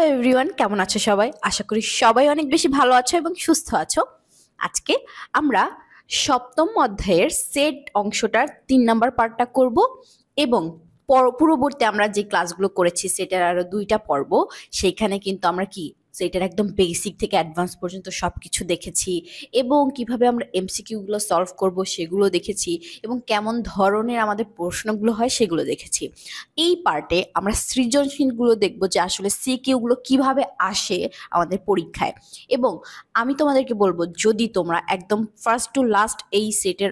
Hello everyone, কেমন আছো সবাই? আশা করি সবাই অনেক বেশি ভালো আছো এবং সুস্থ আছো। আজকে আমরা সপ্তম অধ্যায়ের সেট অংশটার ৩ নাম্বার পার্টটা করব এবং পূর্ববর্তী আমরা যে ক্লাসগুলো করেছি সেটার আরো ২টা পর্ব। সেইখানে কিন্তু আমরা সেটার একদম বেসিক থেকে অ্যাডভান্স পর্যন্ত সবকিছু দেখেছি এবং কিভাবে আমরা এমসিকিউগুলো সলভ করব সেগুলো দেখেছি এবং কেমন ধরনের আমাদের প্রশ্নগুলো হয় সেগুলো দেখেছি। এই পার্টে আমরা সৃজনশীলগুলো দেখব যে আসলে সিকিউগুলো কিভাবে আসে আমাদের পরীক্ষায়। এবং আমি তোমাদেরকে বলবো, যদি তোমরা একদম ফার্স্ট টু লাস্ট এই সেটের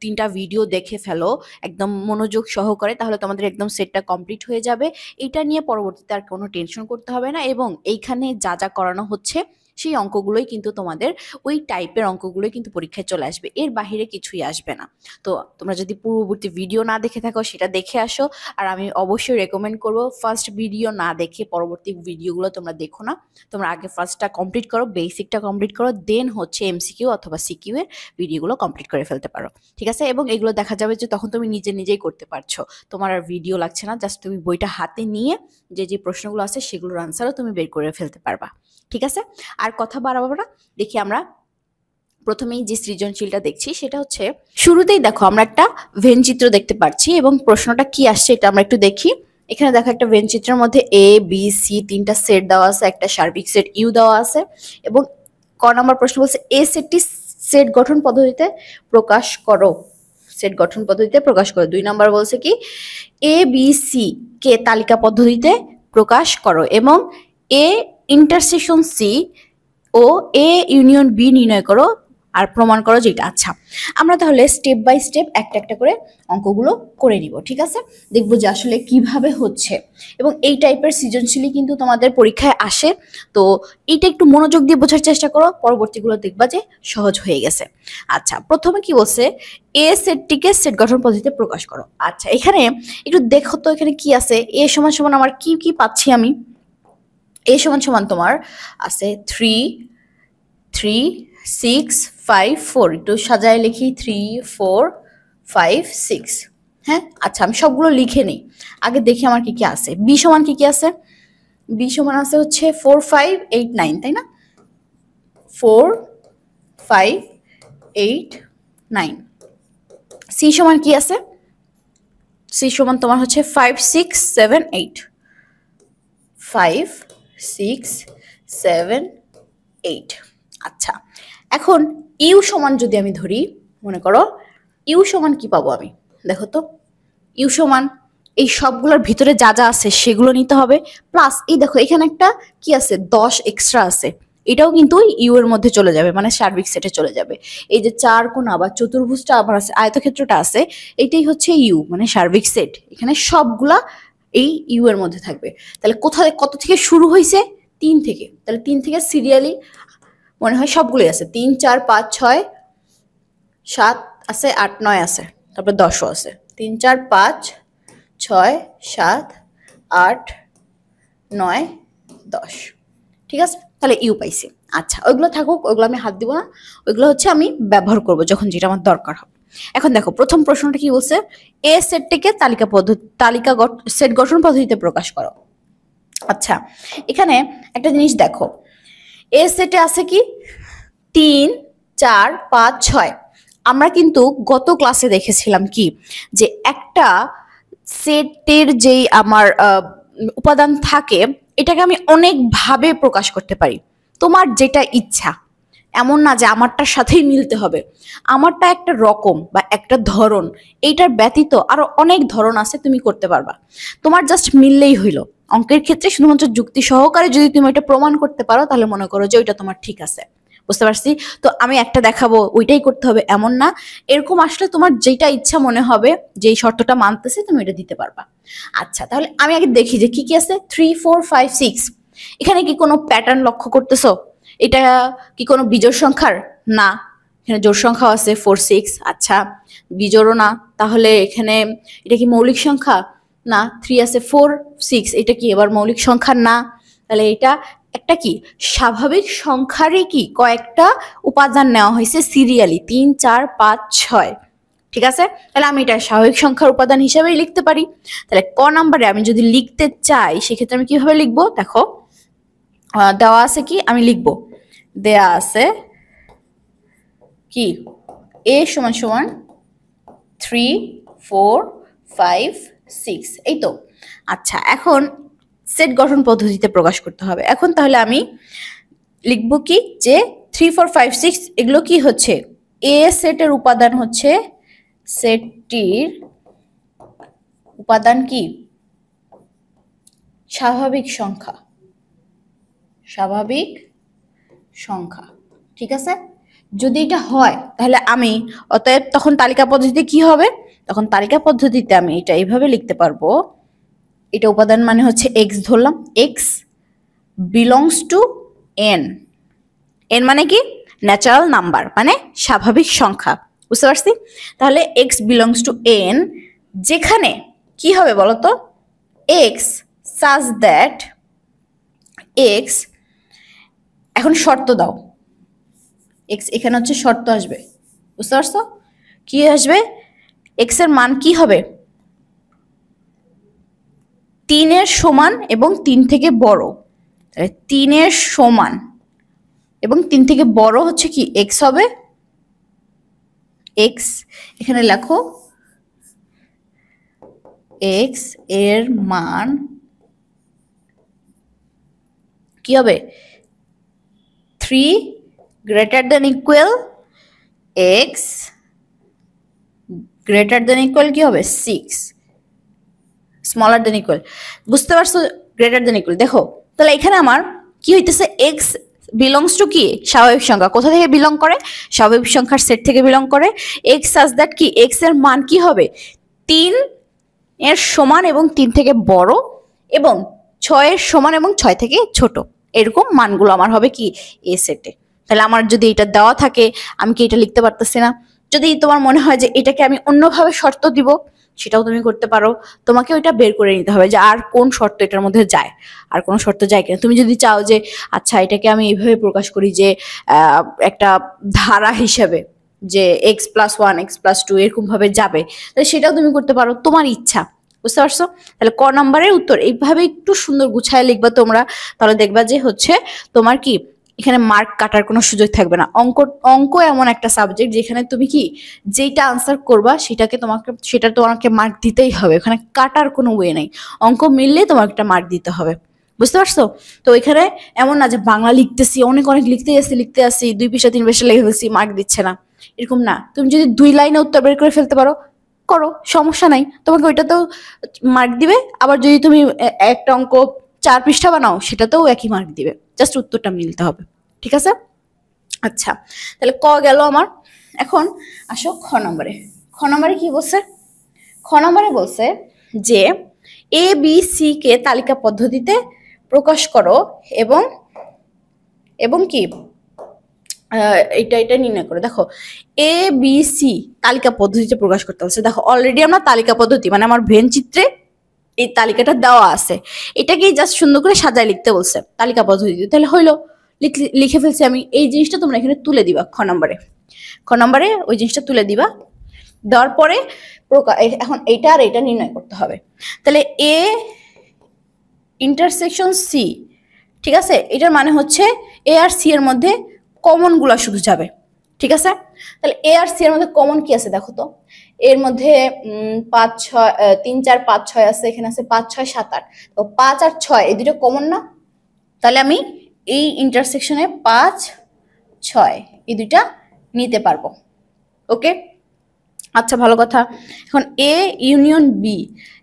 ৩টা ভিডিও দেখে ফেলো একদম মনোযোগ সহকারে, তাহলে তোমাদের একদম সেটটা কমপ্লিট হয়ে যাবে। এটা নিয়ে পরবর্তীতে আর কোনো টেনশন করতে হবে না এবং এইখানে যা যা করানো হচ্ছে সেই অঙ্কগুলোই কিন্তু তোমাদের ওই টাইপের অঙ্কগুলোই কিন্তু পরীক্ষায় চলে আসবে, এর বাহিরে কিছুই আসবে না। তো তোমরা যদি পূর্ববর্তী ভিডিও না দেখে থাকো সেটা দেখে আসো। আর আমি অবশ্যই রেকমেন্ড করবো ফার্স্ট ভিডিও না দেখে পরবর্তী ভিডিওগুলো তোমরা দেখো না। তোমরা আগে ফার্স্টটা কমপ্লিট করো, বেসিকটা কমপ্লিট করো, দেন হচ্ছে এমসিকিউ অথবা সিকিউ এর ভিডিওগুলো কমপ্লিট করে ফেলতে পারো, ঠিক আছে? এবং এগুলো দেখা যাবে যে তখন তুমি নিজেই করতে পারছো, তোমার আর ভিডিও লাগছে না। জাস্ট তুমি বইটা হাতে নিয়ে যে প্রশ্নগুলো আছে সেগুলোর আনসারও তুমি বের করে ফেলতে পারবা, ঠিক আছে? আর কথা বাড়াবো না, দেখি আমরা প্রথমেই যে সৃজনশীলটা দেখছি সেটা হচ্ছে, শুরুতেই দেখো আমরা একটা ভেন চিত্র দেখতে পাচ্ছি এবং প্রশ্নটা কি আসছে এটা আমরা একটু দেখি। এখানে দেখো একটা ভেন চিত্রের মধ্যে এ বি সি 3টা সেট দেওয়া আছে, একটা সার্বিক সেট ইউ দেওয়া আছে এবং ক নম্বর প্রশ্ন বলছে এ সেটটি সেট গঠন পদ্ধতিতে প্রকাশ করো, সেট গঠন পদ্ধতিতে প্রকাশ করো। 2 নম্বর বলছে কি এ বি সি কে তালিকা পদ্ধতিতে প্রকাশ করো এবং এ ইন্টারসেকশন সি ও এ ইউনিয়ন বি নির্ণয় করো আর প্রমাণ করো যেটা। আচ্ছা, আমরা তাহলে স্টেপ বাই স্টেপ একটা একটা করে অঙ্কগুলো করে নিব, ঠিক আছে? দেখবো যে আসলে কিভাবে হচ্ছে এবং এই টাইপের সৃজনশীলই কিন্তু তোমাদের পরীক্ষায় আসে। তো এইটা একটু মনোযোগ দিয়ে বোঝার চেষ্টা করো, পরবর্তীগুলো দেখবা যে সহজ হয়ে গেছে। আচ্ছা, প্রথমে কি বলছে এ সেটটিকে সেট গঠন পদ্ধতিতে প্রকাশ করো। আচ্ছা, এখানে একটু দেখো তো এখানে কি আছে। এ সমান সমান আমার কি কি পাচ্ছি আমি? এ সমান সমান তোমার আছে 3 3 6 5 4, একটু সাজায় লিখি 3 4 5 6। হ্যাঁ, আচ্ছা আমি সবগুলো লিখে নিই, আগে দেখি আমার কি কি আছে। বি সমান কি কি আছে? বি সমান আছে হচ্ছে 4 5 8 9, তাই না? 4 5 8 9। সি সমান কি আছে? সি সমান তোমার হচ্ছে 5 6 7 8, 5 6 7 8। আচ্ছা, এখন ইউ সমান যদি আমি ধরি, মনে করো ইউ সমান কি পাবো আমি? দেখো তো, ইউ সমান এই সবগুলোর ভিতরে যা যা আছে সেগুলো নিতে হবে, প্লাস এই দেখো এখানে একটা কি আছে 10 এক্সট্রা আছে, এটাও কিন্তু ইউ এর মধ্যে চলে যাবে, মানে সার্বিক সেটে চলে যাবে। এই যে চার কোণা বা চতুর্ভুজটা আবার আছে, আয়তক্ষেত্রটা আছে, এটাই হচ্ছে ইউ মানে সার্বিক সেট। এখানে সবগুলা এই ইউ এর মধ্যে থাকবে। তাহলে কোথায় কত থেকে শুরু হয়েছে? 3 থেকে। তাহলে 3 থেকে সিরিয়ালি মনে হয় সবগুলোই আছে, 3 4 5 6 7 আছে, 8 9 আছে, তারপর 10ও আছে। 3 4 5 6 7 8 9 10, ঠিক আছে? তাহলে ইউ পাইছি। আচ্ছা, ওইগুলো থাকুক, ওইগুলো আমি হাত দিব না, ওইগুলো হচ্ছে আমি ব্যবহার করব যখন যেটা আমার দরকার হবে। এখন দেখো প্রথম প্রশ্নটা কি বলছে, এ সেটটিকে সেট গঠন পদ্ধতিতে প্রকাশ করো। আচ্ছা, এখানে একটা জিনিস দেখো, এ সেটে আছে কি 3 4 5 6। আমরা কিন্তু গত ক্লাসে দেখেছিলাম কি যে একটা সেটের যেই আমার উপাদান থাকে এটাকে আমি অনেক ভাবে প্রকাশ করতে পারি, তোমার যেটা ইচ্ছা। এমন না যে আমারটার সাথেই মিলতে হবে, আমারটা একটা রকম বা একটা ধরন, এইটার ব্যতীত আরো অনেক ধরন আছে, তুমি করতে পারবা, তোমার জাস্ট মিললেই হইলো। অঙ্কের ক্ষেত্রে শুধুমাত্র যুক্তি সহকারে যদি তুমি এটা প্রমাণ করতে পারো তাহলে মনে করো যে ওইটা তোমার ঠিক আছে, বুঝতে পারছি? তো আমি একটা দেখাবো ওইটাই করতে হবে এমন না, এরকম আসলে তোমার যেটা ইচ্ছা মনে হবে, যেই শর্তটা মানতেছে তুমি এটা দিতে পারবা। আচ্ছা, তাহলে আমি আগে দেখি যে কি কি আছে। 3 4 5 6, এখানে কি কোনো প্যাটার্ন লক্ষ্য করতেছো? এটা কি কোনো বিজোড় সংখ্যার? না, এখানে জোড় সংখ্যাও আছে 4 6। আচ্ছা, বিজোড়ও না, তাহলে এখানে এটা কি মৌলিক সংখ্যা? না। 3 আছে 4 6, এটা কি এবার মৌলিক সংখ্যা? না। তাহলে এটা একটা কি স্বাভাবিক সংখ্যারই কি কয়েকটা উপাদান নেওয়া হয়েছে সিরিয়ালি 3 4 5 6, ঠিক আছে? তাহলে আমি এটা স্বাভাবিক সংখ্যার উপাদান হিসেবেই লিখতে পারি। তাহলে ক নাম্বারে আমি যদি লিখতে চাই সেক্ষেত্রে আমি কিভাবে লিখবো? দেখো দেওয়া আছে কি আমি লিখব, দেয়া আছে কি a সমান সমান 3 4 5 6, এই তো। আচ্ছা, এখন সেট গঠন পদ্ধতিতে প্রকাশ করতে হবে। এখন তাহলে আমি লিখব কি যে 3 4 5 6 এগুলো কি হচ্ছে, এ সেটের উপাদান হচ্ছে, সেটটির উপাদান কি স্বাভাবিক সংখ্যা, স্বাভাবিক সংখ্যা, ঠিক আছে। যদি এটা হয় তাহলে আমি অতএব তখন তালিকা পদ্ধতিতে কি হবে, তখন তালিকা পদ্ধতিতে আমি এটা এইভাবে লিখতে পারবো, এটা উপাদান মানে হচ্ছে এক্স ধরলাম, x belongs to N, N মানে কি ন্যাচারাল নাম্বার মানে স্বাভাবিক সংখ্যা, বুঝতে পারছি। তাহলে এক্স বিলংস টু এন, যেখানে কি হবে বলতো, এক্স সাজ দ্যাট এক্স, এখন শর্ত দাও, এক্স এখানে হচ্ছে শর্ত আসবে, বুঝতে পারছো কি আসবে, এক্স এর মান কি হবে 3 এর সমান এবং 3 থেকে বড়, 3 এর সমান এবং 3 থেকে বড় হচ্ছে কি এক্স হবে, এক্স এখানে লেখো এক্স এর মান কি হবে 3 greater than equal x greater than equal কি হবে 6 স্মলার দেন ইকুয়াল, বুঝতে পারছো গ্রেটার দেন ইকুয়াল। দেখো তাহলে এখানে আমার কি হইতেছে, এক্স বিলংস টু কি স্বাভাবিক সংখ্যা, কোথা থেকে বিলং করে, স্বাভাবিক সংখ্যার সেট থেকে বিলং করে। এক্স সাজ দ্যাট কি এক্স এর মান কি হবে 3 এর সমান এবং 3 থেকে বড় এবং 6 এর সমান এবং 6 থেকে ছোট, এরকম মানগুলো আমার হবে কি এ সেটে। তাহলে আমার যদি এটা দেওয়া থাকে আমি কি এটা লিখতে পারতেছি না, যদি তোমার মনে হয় যে এটাকে আমি অন্যভাবে শর্ত দিব সেটাও তুমি করতে পারো, তোমাকে ওইটা বের করে নিতে হবে যে আর কোন শর্ত এটার মধ্যে যায়, আর কোন শর্ত যায় কিনা। তুমি যদি চাও যে আচ্ছা এটাকে আমি এইভাবে প্রকাশ করি যে একটা ধারা হিসেবে যে x plus one x plus two এরকম ভাবে যাবে, তাহলে সেটাও তুমি করতে পারো, তোমার ইচ্ছা, বুঝতে পারছো। তাহলে ক নাম্বারের উত্তর এইভাবে একটু সুন্দর গুছায় লিখবা তোমরা, তাহলে দেখবা যে হচ্ছে তোমার কি এখানে মার্ক কাটার কোনো সুযোগ থাকবে না। অঙ্ক অঙ্ক এমন একটা সাবজেক্ট যেখানে তুমি কি যেটা আনসার করবা সেটা তোমাকে মার্ক দিতেই হবে, ওখানে কাটার কোনো ওয়ে নেই, অঙ্ক মিললে তোমাকে একটা মার্ক দিতে হবে, বুঝতে পারছো। তো এখানে এমন না যে বাংলা লিখতেছি অনেক অনেক লিখতে আসি 2 পৃষ্ঠা 3 পৃষ্ঠা লিখে ফেলছি মার্ক দিচ্ছে না, এরকম না। তুমি যদি 2 লাইনে উত্তর বের করে ফেলতে পারো করো, সমস্যা নাই, তোমাকে ওইটাতেও মার্ক দিবে। আবার যদি তুমি একটা অঙ্ক 4 পৃষ্ঠা বানাও সেটাতেও একই মার্ক দিবে, জাস্ট উত্তরটা মিলতে হবে, ঠিক আছে। আচ্ছা তাহলে ক গেল আমার। এখন আসো খ নম্বরে। খ নম্বরে কি বলছে, খ নম্বরে বলছে যে এ বি সি কে তালিকা পদ্ধতিতে প্রকাশ করো এবং এবং কি এটা নির্ণয় করো। দেখো এ বি সি তালিকা পদ্ধতিতে প্রকাশ করতে বলছে। দেখো অলরেডি আমরা তালিকা পদ্ধতি মানে আমার ভেন চিত্রে এই তালিকাটা দেওয়া আছে, এটাকেই জাস্ট সুন্দর করে সাজায় লিখতে বলছে তালিকা পদ্ধতিতে। তাহলে হইলো লিখে ফেলছি আমি, এই জিনিসটা তোমরা এখানে তুলে দিবা খ নম্বরে ওই জিনিসটা তুলে দিবা, দেওয়ার পরে এখন এইটা আর এটা নির্ণয় করতে হবে। তাহলে এ ইন্টারসেকশন সি, ঠিক আছে, এটার মানে হচ্ছে এ আর সি এর মধ্যে কমন গুলা শুধু যাবে, ঠিক আছে। তাহলে এ আর সি এর মধ্যে কমন কি আছে দেখো তো, এর মধ্যে 5 6 3 4 5 6 আছে, এখানে আছে 5 6 7 8, তো 5 আর 6 এই দুটো কমন না, তাহলে আমি এই ইন্টারসেকশনে 5 6 এই দুইটা নিতে পারবো, ওকে। আচ্ছা ভালো কথা। এখন এ ইউনিয়ন বি,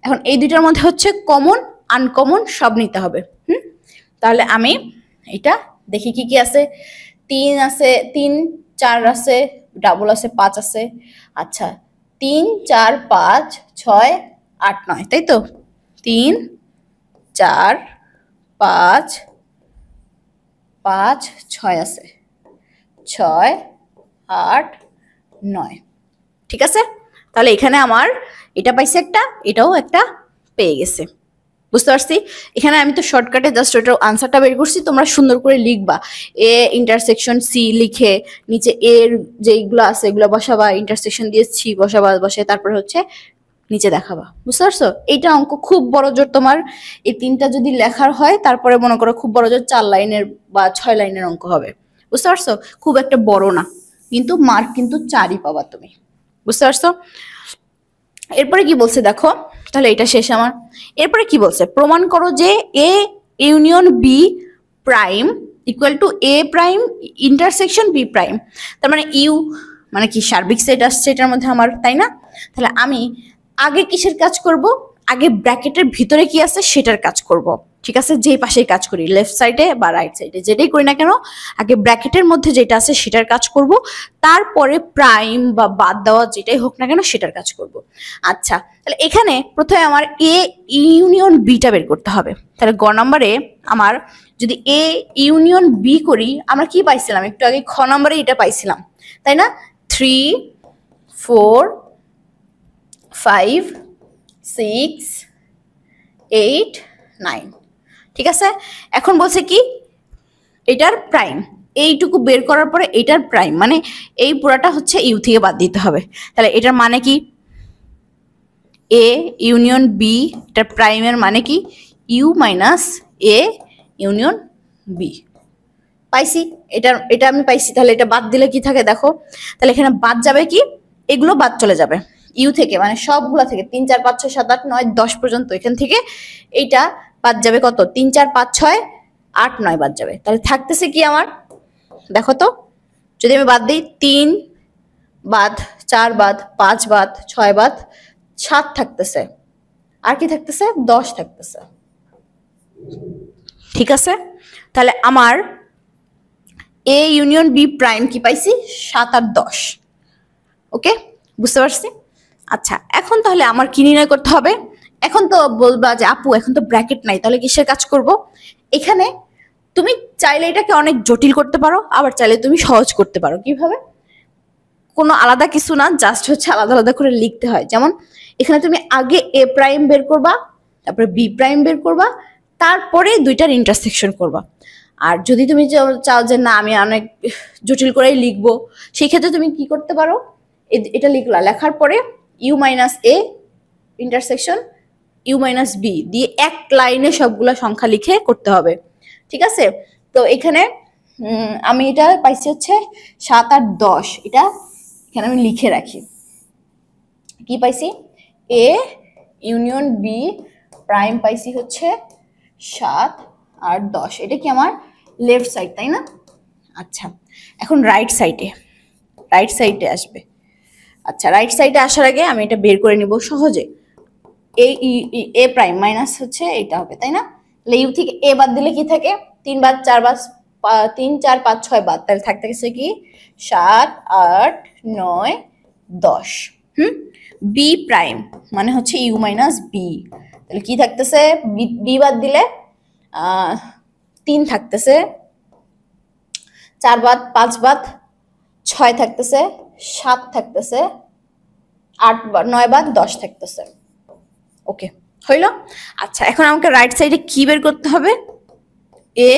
এখন এই দুইটার মধ্যে হচ্ছে কমন আনকমন সব নিতে হবে। তাহলে আমি এটা দেখি কি কি আছে, 3 আছে, 3 4 আছে, ডাবল আছে, 5 আছে। আচ্ছা 3 4 5 6 8 9, তাই তো, 3 4 5 5 6 আছে, 6 8 9, ঠিক আছে। তাহলে এখানে আমার এটা পাইছে একটা, এটাও একটা পেয়ে গেছে, বুঝতে পারছি। এখানে আমি তো শর্টকাটে জাস্ট ওটার আনসারটা বের করছি, তোমরা সুন্দর করে লিখবা এ ইন্টারসেকশন সি লিখে নিচে এর যেইগুলো আছে এগুলো বসাবা, ইন্টারসেকশন দিয়ে সি বসাবা, বসে তারপরে হচ্ছে নিচে দেখাবা, বুঝতে পারছো? এইটা অঙ্ক খুব বড় জোর, তোমার এই তিনটা যদি লেখার হয় তারপরে মনে করো খুব বড় জোর 4 লাইনের বা 6 লাইনের অঙ্ক হবে, বুঝতে পারছো? খুব একটা বড় না, কিন্তু মার্ক কিন্তু 4ই পাবা তুমি, বুঝতে পারছো? এরপরে কি বলছে দেখো, তাহলে এটা শেষ আমার। এরপরে কি বলছে, প্রমাণ করো যে A union B prime equal to A prime intersection B prime. তার মানে ইউ মানে কি সার্বিক সেট আসছে এটার মধ্যে আমার, তাই না? তাহলে আমি আগে কিসের কাজ করব, আগে ব্র্যাকেটের ভিতরে কি আছে সেটার কাজ করব, ঠিক আছে? যেই পাশেই কাজ করি, লেফট সাইডে বা রাইট সাইডে যেটাই করি না কেন, আগে ব্র্যাকেটের মধ্যে যেটা আছে সেটার কাজ করব, তারপরে প্রাইম বা বাদ দেওয়া যেটাই হোক না কেন সেটার কাজ করব। আচ্ছা, তাহলে এখানে প্রথমে আমার এ ইউনিয়ন বিটা বের করতে হবে। তাহলে গ নাম্বারে আমার যদি এ ইউনিয়ন বি করি, আমরা কি পাইছিলাম একটু আগে? খ নাম্বারে এটা পাইছিলাম, তাই না? 3 4 5 6 8 9, ঠিক আছে? এখন বলছে কি এটার প্রাইম, এইটুকু বের করার পরে এটার প্রাইম মানে এই পুরাটা হচ্ছে ইউ থেকে বাদ দিতে হবে। তাহলে এটার মানে কি, এ ইউনিয়ন বি, এটার প্রাইমের মানে কি U minus A union B. পাইছি, এটা আমি পাইছি। তাহলে এটা বাদ দিলে কি থাকে দেখো, তাহলে এখানে বাদ যাবে কি, এগুলো বাদ চলে যাবে ইউ থেকে, মানে সবগুলা থেকে 3 4 5 6 7 8 9 10 পর্যন্ত, এখান থেকে এইটা বাদ যাবে কত, 3 4 5 6 8 9 বাদ যাবে। তাহলে থাকতেছে কি আমার, দেখো তো, যদি আমি বাদ দিই 3 বাদ 4 বাদ 5 বাদ 6 বাদ 7 থাকতেছে, আর কি থাকতেছে 10 থাকতেছে, ঠিক আছে? তাহলে আমার এ ইউনিয়ন বি প্রাইম কি পাইছি, 7 আর 10। ওকে, বুঝতে পারছি? আচ্ছা, এখন তাহলে আমার কি নির্ণয় করতে হবে? এখন তো বলবা যে আপু এখন তো ব্র্যাকেট নাই, তাহলে কিসের কাজ করব? এখানে তুমি চাইলে এটাকে অনেক জটিল করতে পারো, আবার চাইলে তুমি সহজ করতে পারো। কিভাবে? কোনো আলাদা কিছু না, জাস্ট হচ্ছে আলাদা আলাদা করে লিখতে হয়। যেমন এখানে তুমি আগে এ প্রাইম বের করবা, তারপরে বি প্রাইম বের করবা, তারপরে দুইটার ইন্টারসেকশন করবা। আর যদি তুমি চাও যে না আমি অনেক জটিল করেই লিখবো, সেই ক্ষেত্রে তুমি কি করতে পারো, এটা লিখলা, লেখার পরে U minus A intersection U minus B দিয়ে এক লাইনে সবগুলা সংখ্যা লিখে করতে হবে, ঠিক আছে? তো এখানে আমি এটা পাইছি হচ্ছে 7 আর 10, এটা এখানে আমি লিখে রাখি। কি পাইছি, এ ইউনিয়ন বি প্রাইম পাইছি হচ্ছে 7 আর 10, এটা কি আমার লেফট সাইড, তাই না? আচ্ছা, এখন রাইট সাইডে আসবে। আচ্ছা, রাইট সাইডে আসার আগে আমি এটা বের করে নিব সহজে। এ প্রাইম মাইনাস হচ্ছে এটা হবে, তাই না? তাহলে ইউ থেকে এ বাদ দিলে কি থাকে, 3 বাদ 4 বাদ 3 4 5 6 বাদ, তাহলে থাকতেছে কি 7 8 9 10। বি প্রাইম মানে হচ্ছে ইউ মাইনাস বি, তাহলে কি থাকতেছে, বি বাদ দিলে 3 থাকতেছে, 4 বাদ 5 বাদ 6 থাকতেছে, 7 থাকতেছে, 8 9 বাদ 10 থাকতেছে। ওকে, হইল? আচ্ছা, এখন আমাকে রাইট সাইডে কি বের করতে হবে, এ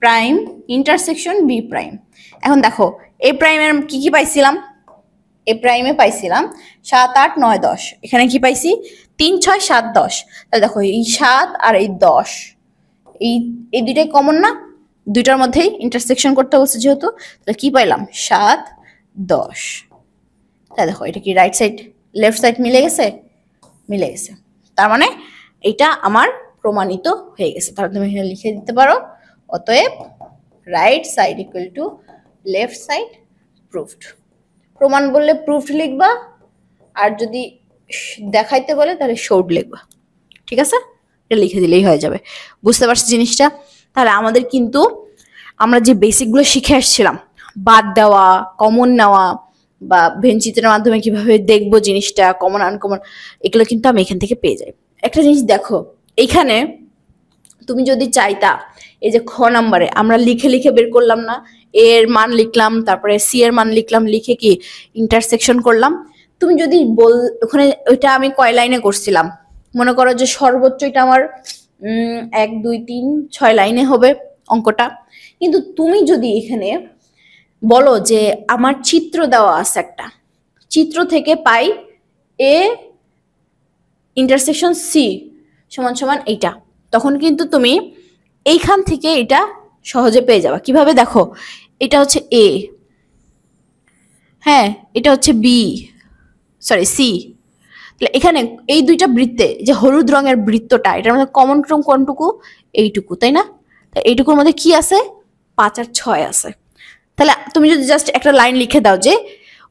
প্রাইম ইন্টারসেকশন বি প্রাইম। এখন দেখো এ প্রাইমের কি কি পাইছিলাম, এ প্রাইমে পাইছিলাম 7 8 9 10, এখানে কি পাইছি 3 6 7 10। তাহলে দেখো এই 7 আর এই 10 এই দুইটাই কমন না, দুইটার মধ্যেই ইন্টারসেকশন করতে বলছে যেহেতু, তাহলে কি পাইলাম 7 10। তাহলে দেখো এটা কি রাইট সাইড লেফট সাইড মিলে গেছে, মিলে গেছে। তার মানে এটা আমার প্রমাণিত হয়ে গেছে। তাহলে তুমি এখানে লিখে দিতে পারো, অতএব right side equal to left side proofed. প্রমাণ বললে প্রুফড লিখবা, আর যদি দেখাইতে বলে তাহলে শোড লিখবা, ঠিক আছে? এটা লিখে দিলেই হয়ে যাবে। বুঝতে পারছি জিনিসটা? তাহলে আমাদের কিন্তু আমরা যে বেসিকগুলো শিখে আসছিলাম, বাদ দেওয়া, কমন নেওয়া বা ভেন চিত্রের মাধ্যমে কিভাবে দেখবো জিনিসটা কমন আনকমন, এগুলো কিন্তু আমি এখান থেকে পেয়ে যাই। একটা জিনিস দেখো, এইখানে তুমি যদি চাইতা, এই যে খ নাম্বারে আমরা লিখে লিখে বের করলাম না, এ এর মান লিখলাম, তারপরে সি এর মান লিখলাম, লিখে কি ইন্টারসেকশন করলাম। তুমি যদি ওখানে ওইটা আমি কয় লাইনে করছিলাম, মনে করো যে সর্বোচ্চ এটা আমার 1 2 3 6 লাইনে হবে অঙ্কটা। কিন্তু তুমি যদি এখানে বলো যে আমার চিত্র দেওয়া আছে, একটা চিত্র থেকে পাই এ ইন্টারসেকশন সি সমান সমান এইটা, তখন কিন্তু তুমি এইখান থেকে এটা সহজে পেয়ে যাবা। কিভাবে দেখো, এটা হচ্ছে এ, হ্যাঁ এটা হচ্ছে বি, সরি সি। তাহলে এখানে এই দুইটা বৃত্তে যে হলুদ রঙের বৃত্তটা, এটার মধ্যে কমন ক্রম কোনটুকু, এইটুকু, তাই না? তা এইটুকুর মধ্যে কি আছে, 5 আর 6 আছে। তাহলে তুমি যদি জাস্ট একটা লাইন লিখে দাও যে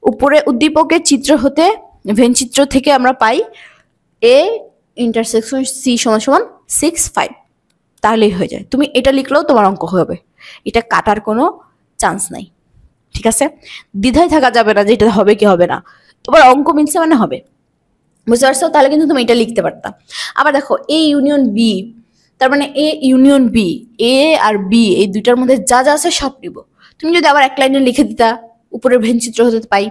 উপরে উদ্দীপকের চিত্র হতে, ভেন চিত্র থেকে আমরা পাই এ ইন্টারসেকশন সি সমান সমান 6, 5, তাহলেই হয়ে যায়। তুমি এটা লিখলেও তোমার অঙ্ক হবে, এটা কাটার কোনো চান্স নাই। ঠিক আছে, দ্বিধায় থাকা যাবে না যে এটা হবে কি হবে না, তোমার অঙ্ক মিলছে মানে হবে, বুঝতে পারছো? তাহলে কিন্তু তুমি এটা লিখতে পারতা। আবার দেখো এ ইউনিয়ন বি, তার মানে এ ইউনিয়ন বি, এ আর বি এই দুইটার মধ্যে যা যা আছে সব নিব। তুমি যদি আবার এক লাইনে লিখে দিতা উপরের ভেন চিত্র হতে পাই,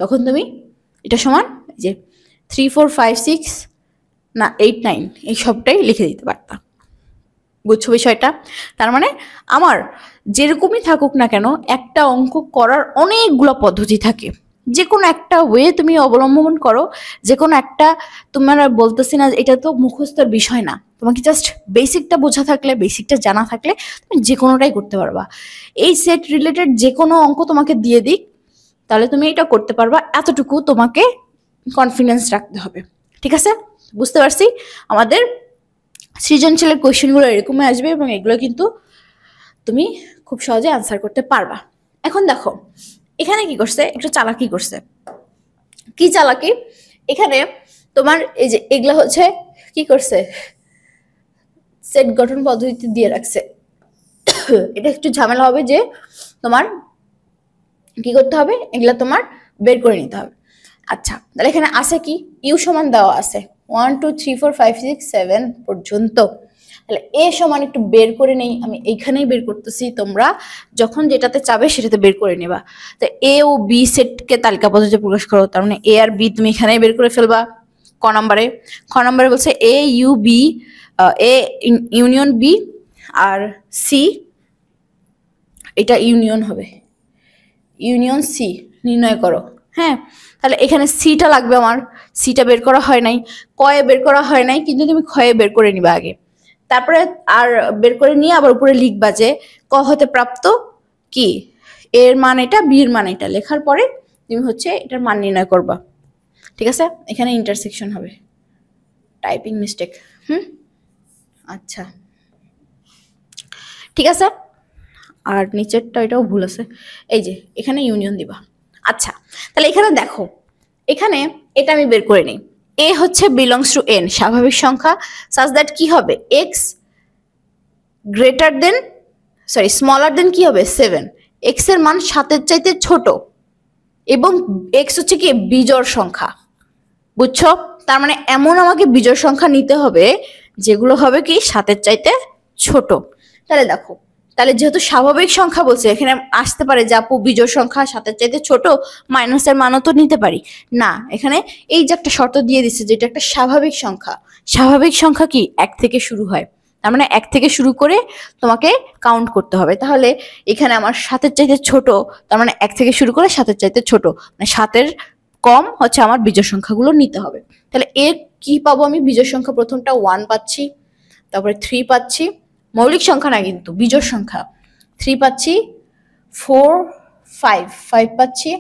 তখন তুমি এটা সমান যে 3, 4, 5, 6 না 8, 9 এই সবটাই লিখে দিতে পারতা। বুঝছো বিষয়টা? তার মানে আমার যেরকমই থাকুক না কেন, একটা অঙ্ক করার অনেকগুলো পদ্ধতি থাকে, যে কোনো একটা ওয়ে তুমি অবলম্বন করো, যে কোনো একটা, তোমার বলতেছি না এটা তো মুখস্থর বিষয় না, তোমাকে জাস্ট বেসিকটা বোঝা থাকলে, বেসিকটা জানা থাকলে তুমি যে কোনোটাই করতে পারবা। এই সেট রিলেটেড যে কোনো অঙ্ক তোমাকে দিয়ে দিক, তাহলে তুমি এটা করতে পারবা, এতটুকু তোমাকে কনফিডেন্স রাখতে হবে। ঠিক আছে, বুঝতে পারছি। আমাদের সৃজনশীলের কোয়েশ্চেনগুলো এরকমই আসবে এবং এগুলো কিন্তু তুমি খুব সহজে আনসার করতে পারবা। এখন দেখো এখানে কি করছে, একটু চালাকি করছে। কি চালাকি, এখানে তোমার এই যে এগুলা হচ্ছে কি করছে, সেট গঠন পদ্ধতিতে দিয়ে রাখছে। এটা একটু ঝামেলা হবে যে তোমার কি করতে হবে, এগুলা তোমার বের করে নিতে হবে। আচ্ছা, তাহলে এখানে আছে কি, ইউ সমান দেওয়া আছে 1, 2, 3, 4, 5, 6, 7 পর্যন্ত। তাহলে এ সমান একটু বের করে নেই, আমি এইখানেই বের করতেছি, তোমরা যখন যেটাতে চাবে সেটাতে বের করে নেবা। তো এ ও বি সেটকে তালিকা পদ্ধতিতে প্রকাশ করো, তার মানে এ আর বি তুমি এখানেই বের করে ফেলবা। ক নম্বরে বলছে A U B, A union B আর সি, এটা ইউনিয়ন হবে, ইউনিয়ন সি নির্ণয় করো। হ্যাঁ, তাহলে এখানে সিটা লাগবে, আমার সিটা বের করা হয় নাই, কয়ে বের করা হয় নাই, কিন্তু তুমি ক্ষয়ে বের করে নিবা আগে, তারপরে আর বের করে নিয়ে আবার উপরে লিখবা যে ক হতে প্রাপ্ত কি, এর মান এটা, বির মান এটা, লেখার পরে তুমি হচ্ছে এটার মান নির্ণয় করবা। ঠিক আছে, এখানে ইন্টারসেকশন হবে, টাইপিং মিস্টেক। আচ্ছা ঠিক আছে, আর নিচেরটা এটাও ভুল আছে, এই যে এখানে ইউনিয়ন দিবা। আচ্ছা, তাহলে এখানে দেখো, এখানে এটা আমি বের করে নিই, এ হচ্ছে বিলংস টু এন, স্বাভাবিক সংখ্যা, সাজ দ্যাট কি হবে, x greater than, sorry smaller দেন কি হবে 7, এক্স এর মান 7-এর চাইতে ছোট, এবং এক্স হচ্ছে কি বিজোড় সংখ্যা। বুঝছো? তার মানে এমন আমাকে বিজোড় সংখ্যা নিতে হবে যেগুলো হবে কি 7-এর চাইতে ছোট। তাহলে দেখো, তাহলে যেহেতু স্বাভাবিক সংখ্যা বলছে, এখানে আসতে পারে যে আপু বিজোড় সংখ্যা 7-এর চাইতে ছোট, মাইনাসের মানও তো নিতে পারি না। এখানে এই যে একটা শর্ত দিয়ে দিচ্ছে যে এটা একটা স্বাভাবিক সংখ্যা, স্বাভাবিক সংখ্যা কি 1 থেকে শুরু হয়, তার মানে 1 থেকে শুরু করে তোমাকে কাউন্ট করতে হবে। তাহলে এখানে আমার 7-এর চাইতে ছোট, তার মানে 1 থেকে শুরু করে 7-এর চাইতে ছোট, মানে 7-এর কম হচ্ছে আমার বিজোড় সংখ্যাগুলো নিতে হবে। তাহলে এর কি পাবো আমি, বিজোড় সংখ্যা প্রথমটা 1 পাচ্ছি, তারপরে 3 পাচ্ছি, মৌলিক সংখ্যা না কিন্তু বিজোড় সংখ্যা, 3 পাচ্ছি, 4, 5 পাচ্ছি,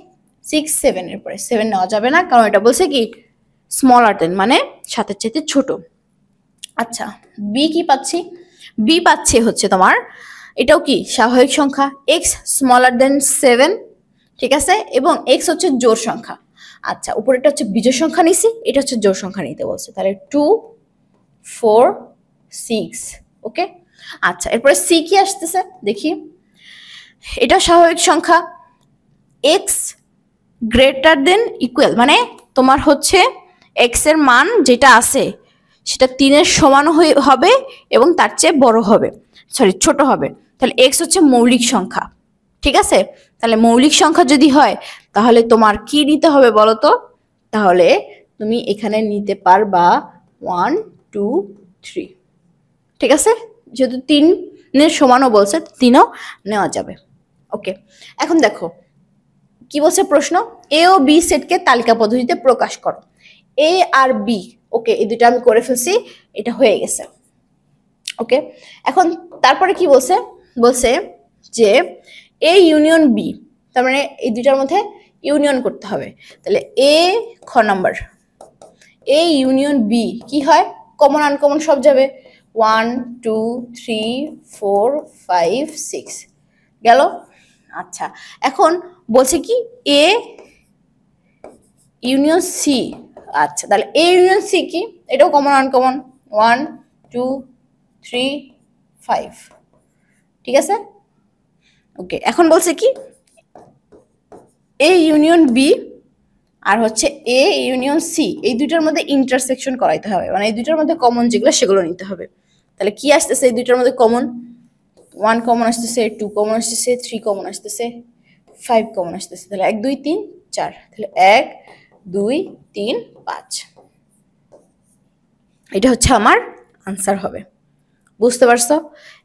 6, 7, এরপরে 7 নেওয়া যাবে না, কারণ এটা বলছে কি স্মলার দেন, মানে 7-এর চাইতে ছোট। আচ্ছা, বি কি পাচ্ছি, বি পাচ্ছে হচ্ছে তোমার, এটাও কি স্বাভাবিক সংখ্যা, এক্স স্মলার দেন 7, ঠিক আছে, এবং এক্স হচ্ছে জোড় সংখ্যা। আচ্ছা, উপরেটা হচ্ছে বিজোড় সংখ্যা নিছি, এটা হচ্ছে জোড় সংখ্যা নিতে বলছে, তাহলে 2, 4, 6, ওকে। আচ্ছা, এরপরে সি কি আসতেছে দেখি, এটা স্বাভাবিক সংখ্যা, এক্স গ্রেটার দেন ইকুয়াল, মানে তোমার হচ্ছে এক্স এর মান যেটা আছে সেটা 3-এর সমান হবে এবং তার চেয়ে বড় হবে, সরি ছোট হবে। তাহলে এক্স হচ্ছে মৌলিক সংখ্যা, ঠিক আছে। তাহলে মৌলিক সংখ্যা যদি হয় তাহলে তোমার কি নিতে হবে বলো তো, তাহলে তুমি এখানে নিতে পারবা 1, 2, 3, ঠিক আছে, যেহেতু 3-এর সমানও বলছে 3ও নেওয়া যাবে। ওকে, এখন দেখো কি বলছে প্রশ্ন, এ ও বি সেটকে তালিকা পদ্ধতিতে প্রকাশ করো। এ আর বি ওকে, এই দুইটা আমি করে ফেলছি, এটা হয়ে গেছে। ওকে, এখন তারপরে কি বলছে, বলছে যে এ ইউনিয়ন বি, তার মানে এই দুইটার মধ্যে ইউনিয়ন করতে হবে। তাহলে এ খ নাম্বার, এ ইউনিয়ন বি কি হয়, কমন আনকমন সব যাবে, 1 2 3 4 5 6 গেল। আচ্ছা, এখন বলছে কি এ ইউনিয়ন সি। আচ্ছা, তাহলে এ ইউনিয়ন সি কি, এটাও কমন আনকমন, 1 2 3 5, ঠিক আছে। ওকে, এখন বলছে কি এ ইউনিয়ন বি আর হচ্ছে এ ইউনিয়ন সি, এই দুইটার মধ্যে ইন্টারসেকশন করাইতে হবে, মানে এই দুইটার মধ্যে কমন যেগুলো সেগুলো নিতে হবে। তাহলে কি আসতেছে এই দুইটার মধ্যে কমন, 1 কমন আসতেছে, 2 কমন আসতেছে, 3 কমন আসতেছে, 5 কমন আসতেছে। তাহলে 1 2 3 4, তাহলে 1 2 3 5, এটা হচ্ছে আমার আনসার হবে। বুঝতে পারছো?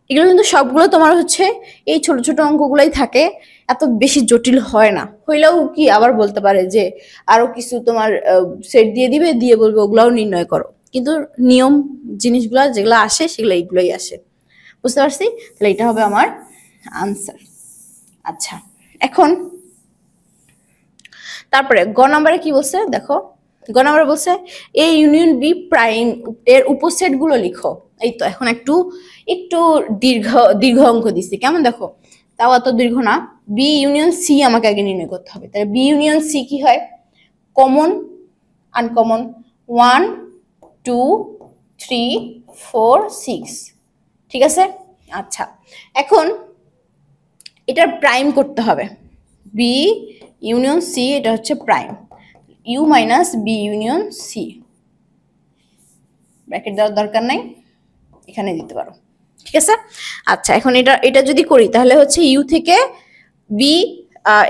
এগুলো কিন্তু সবগুলো তোমার হচ্ছে এই ছোট ছোট অঙ্কগুলোই থাকে, এত বেশি জটিল হয় না। হইলেও কি আবার বলতে পারে যে আরো কিছু তোমার সেট দিয়ে দিবে, দিয়ে বলবে ওগুলাও নির্ণয় করো, কিন্তু নিয়ম জিনিসগুলো যেগুলো আসে সেগুলো এইগুলোই আসে। বুঝতে পারছি? তাহলে এটা হবে আমার আনসার। আচ্ছা, এখন তারপরে গ নাম্বারে কি বলছে দেখো, গ নাম্বারে বলছে এ ইউনিয়ন বি প্রাইম এর উপসেট গুলো লিখো। এই তো এখন একটু একটু দীর্ঘ দীর্ঘ অঙ্ক দিচ্ছি, কেমন দেখো, তাও অত দীর্ঘ না। বি ইউনিয়ন সি আমাকে আগে নির্ণয় করতে হবে। তাহলে বি ইউনিয়ন সি কি হয়, কমন আনকমন, 1 2 3 4 6, ঠিক আছে। আচ্ছা, এখন এটার প্রাইম করতে হবে, বি ইউনিয়ন সি এটা হচ্ছে prime, U minus B union C, bracket দেওয়ার দরকার নাই, এখানে দিতে পারো, ঠিক আছে। আচ্ছা, এখন এটা এটা যদি করি তাহলে হচ্ছে ইউ থেকে বি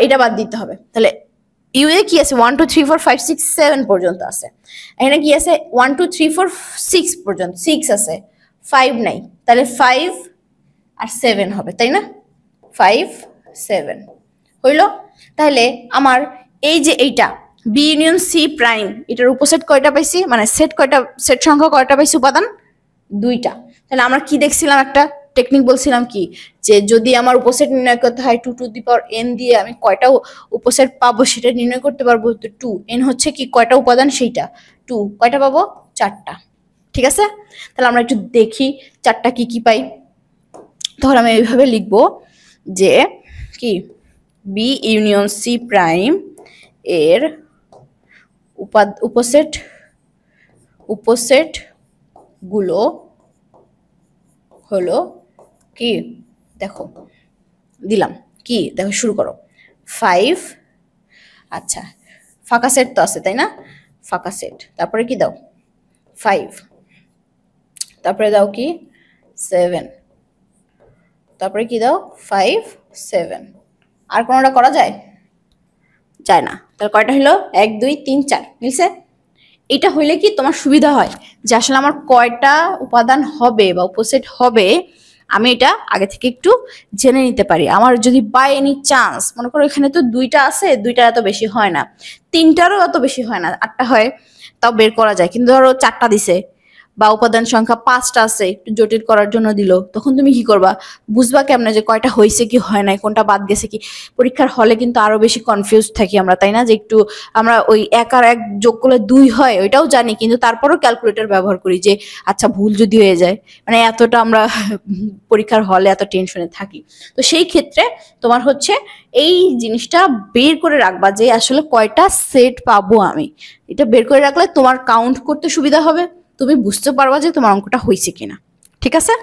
এটা বাদ দিতে হবে। তাহলে ইউ এ কি আছে, 1 2 3 4 5 6 7 পর্যন্ত আছে, এখানে কি আছে 1 2 3 4 6 পর্যন্ত, 6 আছে, 5 নাই, তাহলে 5 আর 7 হবে, তাই না, 5 7 হইল। তাহলে আমার এই যে এইটা বি ইউনিয়ন সি প্রাইম, এটার উপসেট কয়টা পাইছি, মানে সেট কয়টা, সেট সংখ্যা কয়টা পাইছি, উপাদান দুইটা। তাহলে আমরা কি দেখছিলাম, একটা টেকনিক বলছিলাম কি, যে যদি আমার উপসেট নির্ণয় করতে হয় 2 টু দি পাওয়ার n দিয়ে আমি কয়টা উপসেট পাবো সেটা নির্ণয় করতে পারবো। তো 2 n হচ্ছে কি কয়টা উপাদান, সেইটা 2 কয়টা পাবো, 4টা, ঠিক আছে। তাহলে আমরা একটু দেখি 4টা কি কি পাই। তাহলে আমি এইভাবে লিখবো যে কি বি ইউনিয়ন সি প্রাইম এর উপসেট উপসেট গুলো হলো কি, দেখো দিলাম কি, দেখো শুরু করো 5, আচ্ছা ফাঁকা সেট তো আছে তাই না, ফাঁকা সেট, তারপরে কি দাও 5, তারপরে দাও কি 7, তারপরে কি দাও 5 7, আর কোনোটা করা যায়, যায় না। তাহলে কয়টা হলো 1 2 3 4 মিলছে। এটা হইলে কি তোমার সুবিধা হয় যে আসলে আমার কয়টা উপাদান হবে বা উপসেট হবে আমি এটা আগে থেকে একটু জেনে নিতে পারি। আমার যদি বাই এনি চান্স মনে করো এখানে তো 2টা আছে, 2টা এত বেশি হয় না, 3টারও এত বেশি হয় না, 8টা হয়, তাও বের করা যায়। কিন্তু ধরো 4টা দিছে বা উপাদান সংখ্যা 5টা আছে, একটু জটিল করার জন্য দিল, তখন তুমি কি করবা, বুঝবা কেমনে যে কয়টা হয়েছে কি হয় নাই, কোনটা বাদ গেছে কি। পরীক্ষার হলে কিন্তু আরো বেশি কনফিউজ থাকি আমরা, তাই না, যে একটু আমরা ওই 1 আর 1 যোগ করলে 2 হয় ওইটাও জানি, কিন্তু তারপরও ক্যালকুলেটর ব্যবহার করি যে আচ্ছা ভুল যদি হয়ে যায়, মানে এতটা আমরা পরীক্ষার হলে এত টেনশনে থাকি। তো সেই ক্ষেত্রে তোমার হচ্ছে এই জিনিসটা বের করে রাখবা যে আসলে কয়টা সেট পাবো আমি, এটা বের করে রাখলে তোমার কাউন্ট করতে সুবিধা হবে, তুমি বুঝতে পারবা যে তোমার অঙ্কটা হয়েছে কিনা, ঠিক আছে।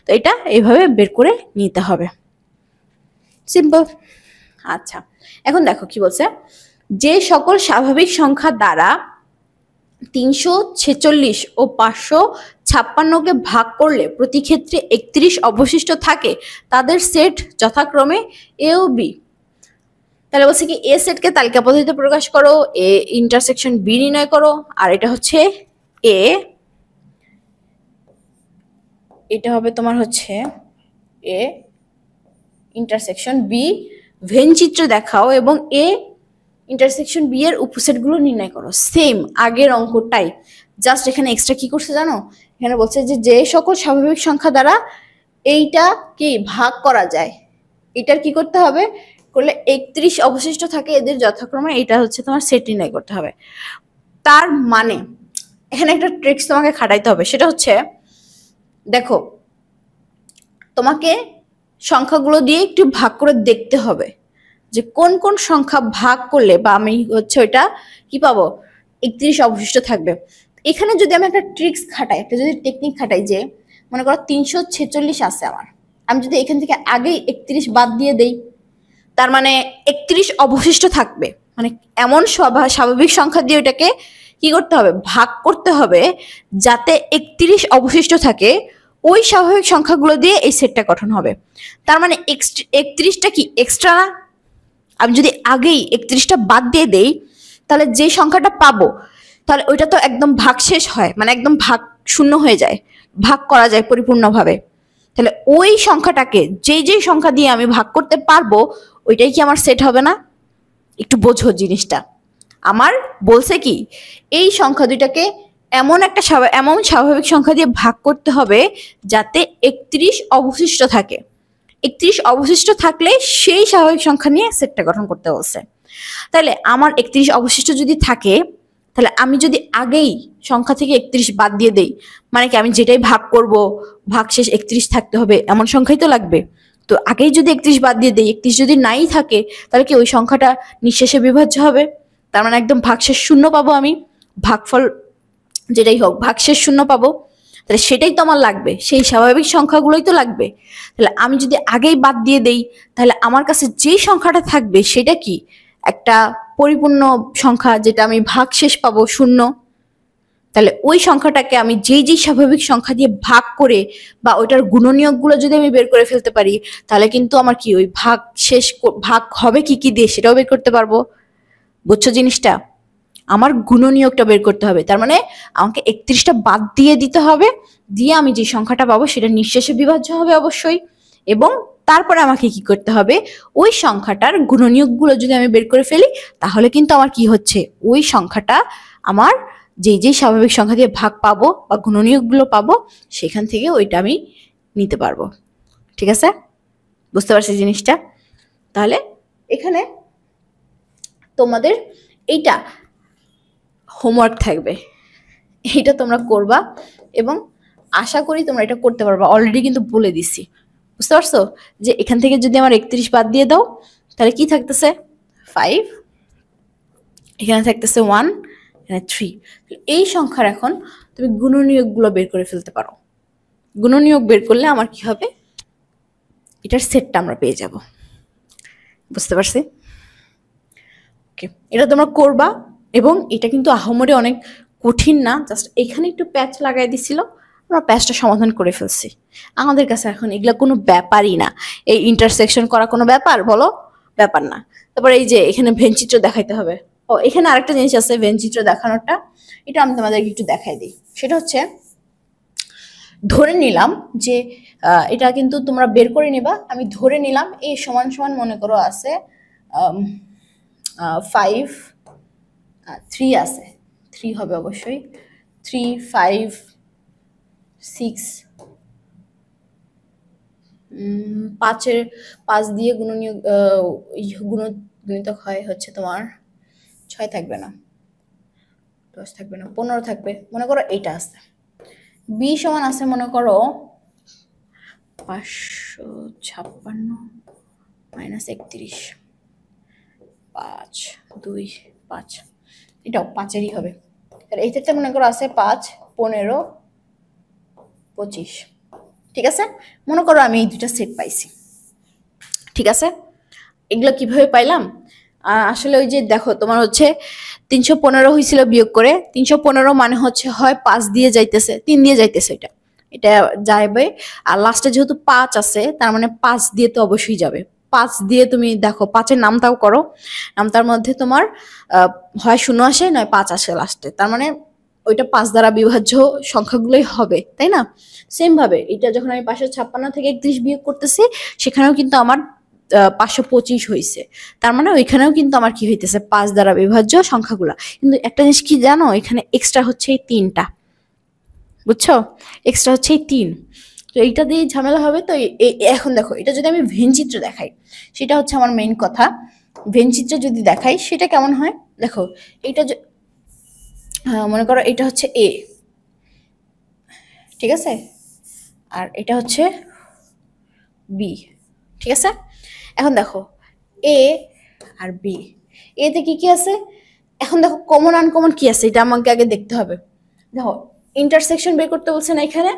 তো এটা এইভাবে বের করে নিতে হবে, সিম্পল। আচ্ছা, এখন দেখো কি বলছে, যে সকল স্বাভাবিক সংখ্যা দ্বারা 346 ও 556কে ভাগ করলে প্রতি ক্ষেত্রে 31 অবশিষ্ট থাকে তাদের সেট যথাক্রমে এ ও বি। তাহলে বলছে কি এ সেটকে তালিকা পদ্ধতিতে প্রকাশ করো, এ ইন্টারসেকশন বি নির্ণয় করো, আর এটা হচ্ছে এ, এটা হবে তোমার হচ্ছে এ ইন্টারসেকশন বি, ভেন চিত্র দেখাও এবং এ ইন্টারসেকশন বি এর উপসেটগুলো নির্ণয় করো। সেম আগের অঙ্কটাই, জাস্ট এখানে এক্সট্রা কি করছে জানো, এখানে বলছে যে যে সকল স্বাভাবিক সংখ্যা দ্বারা এইটা কি ভাগ করা যায়, এটার কি করতে হবে, করলে 31 অবশিষ্ট থাকে এদের যথাক্রমে, এটা হচ্ছে তোমার সেট নির্ণয় করতে হবে। তার মানে এখানে একটা ট্রিক্স তোমাকে খাটাইতে হবে, সেটা হচ্ছে দেখো তোমাকে সংখ্যাগুলো দিয়ে একটু ভাগ করে দেখতে হবে যে কোন কোন সংখ্যা ভাগ করলে বা আমি হচ্ছে ওইটা কি পাবো, 31 অবশিষ্ট থাকবে। এখানে যদি আমি একটা ট্রিক্স খাটাই, একটা যদি টেকনিক খাটাই, যে মনে করো 346 আছে আমার, আমি যদি এখান থেকে আগেই 31 বাদ দিয়ে দেই, তার মানে 31 অবশিষ্ট থাকবে। মানে এমন স্বাভাবিক সংখ্যা দিয়ে ওটাকে কি করতে হবে, ভাগ করতে হবে যাতে 31 অবশিষ্ট থাকে। ওই স্বাভাবিক সংখ্যাগুলো দিয়ে এই সেটটা গঠন হবে। তার মানে 31টা কি এক্সট্রা না? আমি যদি আগেই 31টা বাদ দিয়ে দেই, তাহলে যে সংখ্যাটা পাবো তাহলে ওইটা তো একদম ভাগ শেষ হয়, মানে একদম ভাগ শূন্য হয়ে যায়, ভাগ করা যায় পরিপূর্ণভাবে। তাহলে ওই সংখ্যাটাকে যেই সংখ্যা দিয়ে আমি ভাগ করতে পারবো ওইটাই কি আমার সেট হবে না? একটু বোঝো জিনিসটা। আমার বলছে কি এই সংখ্যা দুইটাকে এমন স্বাভাবিক সংখ্যা দিয়ে ভাগ করতে হবে যাতে 31 অবশিষ্ট থাকে। 31 অবশিষ্ট থাকলে সেই স্বাভাবিক সংখ্যা নিয়ে সেটটা গঠন করতে বলছে। তাহলে আমার 31 অবশিষ্ট যদি থাকে, তাহলে আমি যদি আগেই সংখ্যা থেকে 31 বাদ দিয়ে দেই, মানে কি আমি যেটাই ভাগ করব ভাগশেষ 31 থাকতে হবে এমন সংখ্যাই তো লাগবে। তো আগেই যদি 31 বাদ দিয়ে দেই, 31 যদি নাই থাকে, তাহলে কি ওই সংখ্যাটা নিঃশেষে বিভাজ্য হবে। তার মানে একদম ভাগশেষ শূন্য পাবো আমি, ভাগফল যেটাই হোক ভাগশেষ শূন্য পাবো। তাহলে সেটাই তো আমার লাগবে, সেই স্বাভাবিক সংখ্যাগুলোই তো লাগবে। তাহলে আমি যদি আগেই বাদ দিয়ে দেই, তাহলে আমার কাছে যেই সংখ্যাটা থাকবে সেটা কি একটা পরিপূর্ণ সংখ্যা, যেটা আমি ভাগশেষ পাবো শূন্য। তাহলে ওই সংখ্যাটাকে আমি যেই স্বাভাবিক সংখ্যা দিয়ে ভাগ করে বা ওইটার গুণনীয়কগুলো যদি আমি বের করে ফেলতে পারি, তাহলে কিন্তু আমার কি ওই ভাগ হবে কি দিয়ে সেটাও বের করতে পারবো। বুঝছো জিনিসটা? আমার গুণনীয়কটা বের করতে হবে, তার মানে আমাকে 31টা বাদ দিয়ে দিতে হবে, দিয়ে আমি যে সংখ্যাটা পাবো সেটা নিঃশেষে বিভাজ্য হবে অবশ্যই। এবং তারপরে আমাকে কি করতে হবে, ওই সংখ্যাটার গুণনীয়কগুলো যদি আমি বের করে ফেলি, তাহলে কিন্তু আমার কি হচ্ছে, ওই সংখ্যাটা আমার যেই স্বাভাবিক সংখ্যা দিয়ে ভাগ পাবো বা গুণনীয়কগুলো পাবো সেখান থেকে ওইটা আমি নিতে পারবো। ঠিক আছে? বুঝতে পারছি জিনিসটা? তাহলে এখানে তোমাদের এইটা হোমওয়ার্ক থাকবে, এইটা তোমরা করবা এবং আশা করি তোমরা এটা করতে পারবা। অলরেডি কিন্তু বলে দিছি, বুঝতে পারছো? যে এখান থেকে যদি আমার 31 বাদ দিয়ে দাও, তাহলে কি থাকতেছে 5, এখানে থাকতেছে 1, এখানে 3। এই সংখ্যার এখন তুমি গুণনীয়কগুলো বের করে ফেলতে পারো। গুণনীয়ক বের করলে আমার কি হবে, এটার সেটটা আমরা পেয়ে যাব। বুঝতে পারছি? ওকে, এটা তোমরা করবা এবং এটা কিন্তু আহামরি অনেক কঠিন না, জাস্ট এখানে একটু প্যাচ লাগাই দিছিল, আমরা প্যাচটা সমাধান করে ফেলছি। আমাদের কাছে এখন এগুলা কোনো ব্যাপারই না। এই ইন্টারসেকশন করা কোনো ব্যাপার বলো? ব্যাপার না। তারপরে এই যে এখানে ভেনচিত্র দেখাইতে হবে। ও এখানে আরেকটা জিনিস আছে ভেনচিত্র দেখানোটা, এটা আমি তোমাদেরকে একটু দেখাই দিই। সেটা হচ্ছে ধরে নিলাম যে এটা কিন্তু তোমরা বের করে নিবা, আমি ধরে নিলাম এই সমান সমান মনে করো আছে 5, 3 আছে, 3 হবে অবশ্যই, 3, 5, 6, 5 দিয়ে গুণিতক হয় হচ্ছে তোমার 6 থাকবে না, 10 থাকবে না, 15 থাকবে। মনে করো এইটা আছে। বি সমান আছে মনে করো 556 মাইনাস 31, 5, 2, 5, এটাও 5-এরই হবে। এই ক্ষেত্রে মনে করো আছে 5, 15, 25। ঠিক আছে? মনে করো আমি এই দুটা সেট পাইছি। ঠিক আছে? এগুলো কিভাবে পাইলাম? আসলে ওই যে দেখো তোমার হচ্ছে 315 হয়েছিল বিয়োগ করে, 315 মানে হচ্ছে হয় 5 দিয়ে যাইতেছে, 3 দিয়ে যাইতেছে, এটা যাবে। আর লাস্টে যেহেতু 5 আছে, তার মানে 5 দিয়ে তো অবশ্যই যাবে। 5 দিয়ে তুমি দেখো 5-এর নামটাও করো, নামটার মধ্যে তোমার হয় 0 আসে নয় 5 আসে লাস্টে, তার মানে ওইটা 5 দ্বারা বিভাজ্য সংখ্যাগুলোই হবে, তাই না? সেম ভাবে এটা যখন আমি 556 থেকে 31 বিয়োগ করতেছি, সেখানেও কিন্তু আমার 525 হয়েছে। তার মানে ওইখানেও কিন্তু আমার কি হইতেছে 5 দ্বারা বিভাজ্য সংখ্যাগুলা। কিন্তু একটা জিনিস কি জানো, এখানে এক্সট্রা হচ্ছে এই 3টা, বুঝছো? এক্সট্রা হচ্ছে এই 3। তো এইটা দিয়ে ঝামেলা হবে। তো এখন দেখো, এটা যদি আমি ভেন চিত্র দেখাই, সেটা হচ্ছে আমার মেইন কথা। ভেন চিত্র যদি দেখাই সেটা কেমন হয় দেখো। এটা মনে করো এটা হচ্ছে এ, ঠিক আছে, আর এটা হচ্ছে বি, ঠিক আছে। এখন দেখো এ আর বি, এতে কি কি আছে, এখন দেখো কমন আনকমন কি আছে এটা আমাকে আগে দেখতে হবে। দেখো ইন্টারসেকশন বের করতে বলছে না এখানে,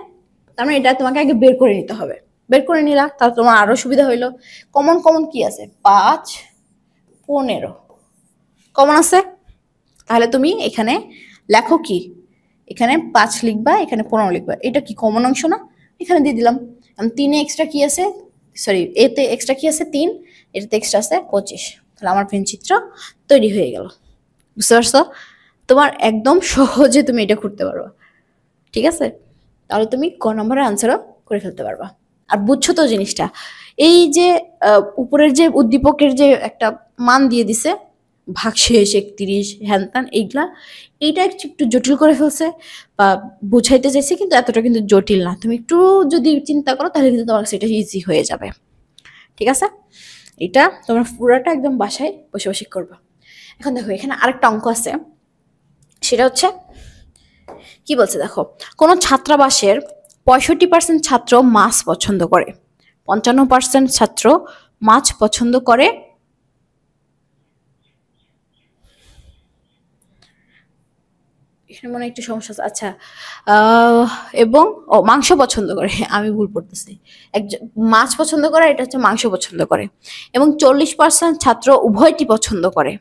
তার মানে এটা তোমাকে আগে বের করে নিতে হবে। বের করে নিলা, তাহলে তোমার আরো সুবিধা হইলো। কমন কমন কি আছে, 5 15 কমন আছে। তাহলে তুমি এখানে লেখো কি, এখানে 5 লিখবা, এখানে 15 লিখবা। এটা কি কমন অংশ না, এখানে দিয়ে দিলাম। 3-এ এক্সট্রা কি আছে, সরি এতে এক্সট্রা কি আছে 3, এটাতে এক্সট্রা আছে 25। তাহলে আমার ভেন চিত্র তৈরি হয়ে গেল। বুঝতে পারছো? তোমার একদম সহজে তুমি এটা করতে পারবা, ঠিক আছে। তাহলে তুমি ক নম্বরের আনসারও করে ফেলতে পারবা। আর বুঝছো তো জিনিসটা, এই যে উপরের যে উদ্দীপকের যে একটা মান দিয়ে দিছে ভাগশেষ 31 হ্যান এইগুলা, এইটা একটু জটিল করে ফেলছে বা বুঝাইতে চাইছে, কিন্তু এতটা কিন্তু জটিল না। তুমি একটু যদি চিন্তা করো তাহলে কিন্তু তোমার সেটা ইজি হয়ে যাবে, ঠিক আছে। এটা তোমার পুরাটা একদম বাসায় বসে বসে করবা। এখন দেখো এখানে আরেকটা অঙ্ক আছে, সেটা হচ্ছে কি বলছে দেখো, কোনো ছাত্রাবাসের 65% ছাত্র মাছ পছন্দ করে, 55% ছাত্র মাছ পছন্দ করে, এখানে মনে একটু সমস্যা আছে। আচ্ছা, এবং মাংস পছন্দ করে, আমি ভুল পড়তেছি। একজন মাছ পছন্দ করে, এটা হচ্ছে মাংস পছন্দ করে। এবং 40% ছাত্র উভয়টি পছন্দ করে।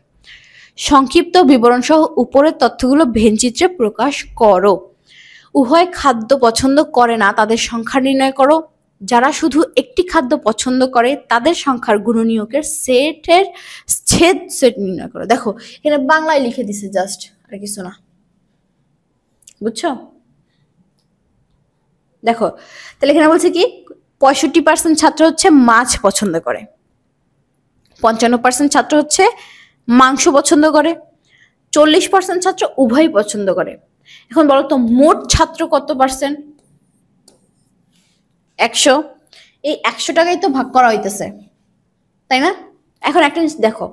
সংক্ষিপ্ত বিবরণ সহ উপরের তথ্যগুলো ভেনচিত্রে প্রকাশ করো। উভয় খাদ্য পছন্দ করে না, তাদের সংখ্যা নির্ণয় করো। যারা শুধু একটি খাদ্য পছন্দ করে তাদের সংখ্যার গুণনীয়কের সেট নির্ণয় করো। দেখো এখানে বাংলায় লিখে দিছে জাস্ট, আর কিছু না, বুঝছো? দেখো তাহলে এখানে বলছে কি, 65% ছাত্র হচ্ছে মাছ পছন্দ করে, 55% ছাত্র হচ্ছে মাংস পছন্দ করে, 40% ছাত্র উভয় পছন্দ করে। এখন বলো তো মোট ছাত্র কত পার্সেন্ট? 100। এই 100 টাকাই তো ভাগ করা হইতেছে, তাই না? এখন একটা জিনিস দেখো,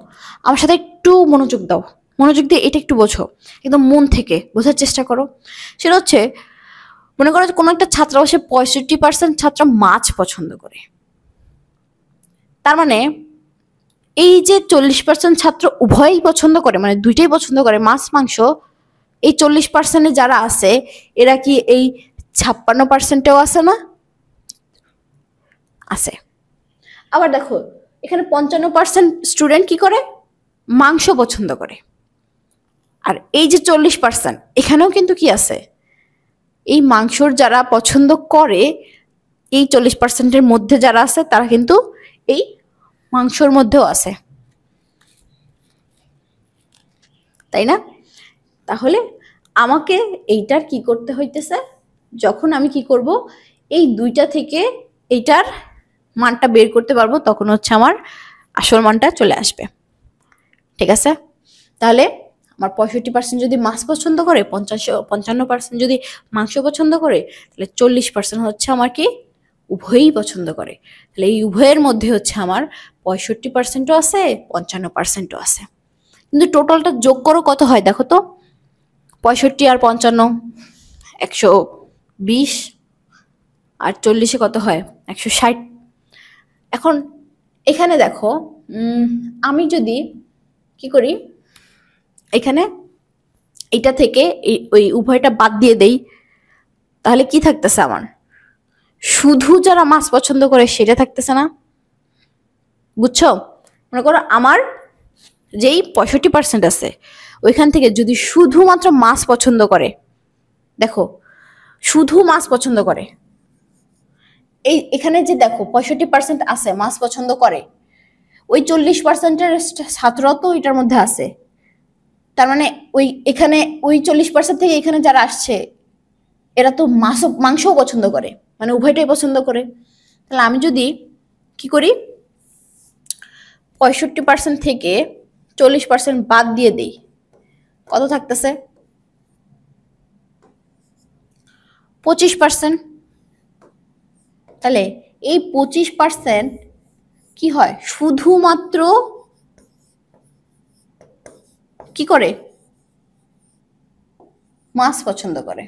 আমার সাথে একটু মনোযোগ দাও, মনোযোগ দিয়ে এটা একটু বোঝো, একদম মন থেকে বোঝার চেষ্টা করো। সেটা হচ্ছে মনে করো কোনো একটা ছাত্রাবাসে 65% ছাত্র মাছ পছন্দ করে, তার মানে এই যে 40% ছাত্র উভয়ই পছন্দ করে, মানে দুইটাই পছন্দ করে মাছ মাংস, এই 40%-এ যারা আছে এরা কি এই 56%-এও আছে না? আছে। আবার দেখো এখানে 55% স্টুডেন্ট কি করে, মাংস পছন্দ করে। আর এই যে 40% এখানেও কিন্তু কি আছে, এই মাংসর যারা পছন্দ করে, এই 40%-এর মধ্যে যারা আছে তারা কিন্তু এই মাংসর মধ্যেও আছে, তাই না? তাহলে আমাকে এইটার কি করতে হইতেছে, যখন আমি কি করব এই দুইটা থেকে এইটার মানটা বের করতে পারবো, তখন হচ্ছে আমার আসল মানটা চলে আসবে, ঠিক আছে। তাহলে আমার 65% যদি মাছ পছন্দ করে, 55% যদি মাংস পছন্দ করে, তাহলে 40% হচ্ছে আমার কি উভয়ই পছন্দ করে। তাহলে এই উভয়ের মধ্যে হচ্ছে আমার 65%ও আছে, 55%ও আছে। কিন্তু টোটালটা যোগ করো কত হয় দেখো তো, 65 আর 55 120, আর 40-এ কত হয় 160। এখন এখানে দেখো আমি যদি কি করি, এখানে এটা থেকে ওই উভয়টা বাদ দিয়ে দেই, তাহলে কি থাকতেছে আমার, শুধু যারা মাছ পছন্দ করে সেটা থাকতেছে না, বুঝছো? মনে করো আমার যেই 65% আছে ওইখান থেকে যদি শুধুমাত্র মাছ পছন্দ করে, দেখো শুধু মাছ পছন্দ করে, এই এখানে যে দেখো 65% আছে মাছ পছন্দ করে, ওই 40%-এর ছাত্র তো এটার মধ্যে আছে। তার মানে ওই এখানে ওই 40% থেকে এখানে যারা আসছে এরা তো মাংসও পছন্দ করে, মানে উভয়টাই পছন্দ করে। তাহলে আমি যদি কি করি, 65% থেকে 40% বাদ দিয়ে দেই, কত থাকতেছে? 25%। তাহলে এই 25% কি হয়? শুধুমাত্র কি করে? মাছ পছন্দ করে,